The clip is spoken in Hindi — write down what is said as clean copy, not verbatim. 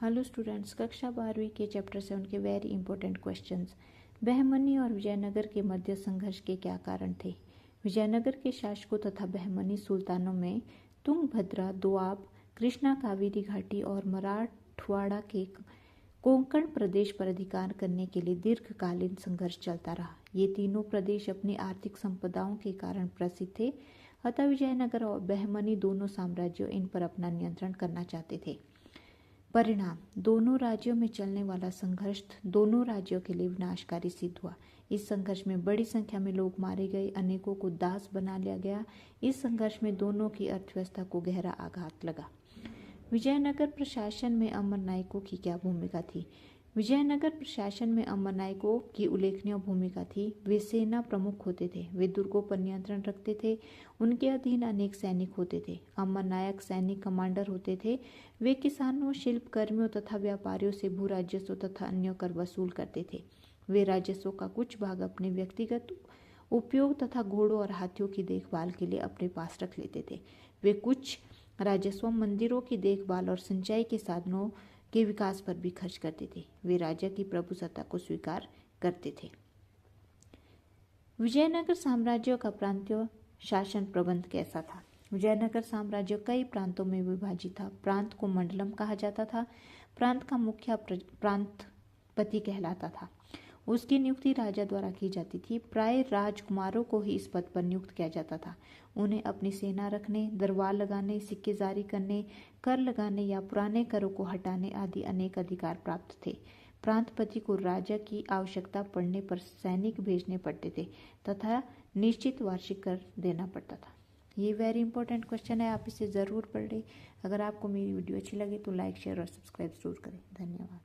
हेलो स्टूडेंट्स, कक्षा 12वीं के चैप्टर 7 के वेरी इंपॉर्टेंट क्वेश्चंस। बहमनी और विजयनगर के मध्य संघर्ष के क्या कारण थे? विजयनगर के शासकों तथा बहमनी सुल्तानों में तुंगभद्रा, दोआब, कृष्णा कावेरी घाटी और मराठवाड़ा के कोंकण प्रदेश पर अधिकार करने के लिए दीर्घकालीन संघर्ष चलता रहा। ये तीनों प्रदेश अपनी आर्थिक संपदाओं के कारण प्रसिद्ध थे, अतः विजयनगर और बहमनी दोनों साम्राज्यों इन पर अपना नियंत्रण करना चाहते थे। परिणाम: दोनों राज्यों में चलने वाला संघर्ष दोनों राज्यों के लिए विनाशकारी सिद्ध हुआ। इस संघर्ष में बड़ी संख्या में लोग मारे गए, अनेकों को दास बना लिया गया। इस संघर्ष में दोनों की अर्थव्यवस्था को गहरा आघात लगा। विजयनगर प्रशासन में अमर नायकों की क्या भूमिका थी? विजयनगर प्रशासन में अमर नायकों की उल्लेखनीय भूमिका थी। वे सेना प्रमुख होते थे, वे दुर्गों पर नियंत्रण रखते थे, उनके अधीन अनेक सैनिक होते थे। अमर नायक सैनिक कमांडर होते थे। वे किसानों, शिल्पकर्मियों तथा व्यापारियों से भू राजस्व तथा अन्य कर वसूल करते थे। वे राजस्व का कुछ भाग अपने व्यक्तिगत उपयोग तथा घोड़ों और हाथियों की देखभाल के लिए अपने पास रख लेते थे। वे कुछ राजस्व मंदिरों की देखभाल और सिंचाई के साधनों के विकास पर भी खर्च करते थे। वे राजा की प्रभुसत्ता को स्वीकार करते थे। विजयनगर साम्राज्य का प्रांतीय शासन प्रबंध कैसा था? विजयनगर साम्राज्य कई प्रांतों में विभाजित था। प्रांत को मंडलम कहा जाता था। प्रांत का मुखिया प्रांतपति कहलाता था। उसकी नियुक्ति राजा द्वारा की जाती थी। प्राय राजकुमारों को ही इस पद पर नियुक्त किया जाता था। उन्हें अपनी सेना रखने, दरबार लगाने, सिक्के जारी करने, कर लगाने या पुराने करों को हटाने आदि अनेक अधिकार प्राप्त थे। प्रांतपति को राजा की आवश्यकता पड़ने पर सैनिक भेजने पड़ते थे तथा निश्चित वार्षिक कर देना पड़ता था। ये वेरी इंपॉर्टेंट क्वेश्चन है, आप इसे ज़रूर पढ़ें। अगर आपको मेरी वीडियो अच्छी लगे तो लाइक, शेयर और सब्सक्राइब जरूर करें। धन्यवाद।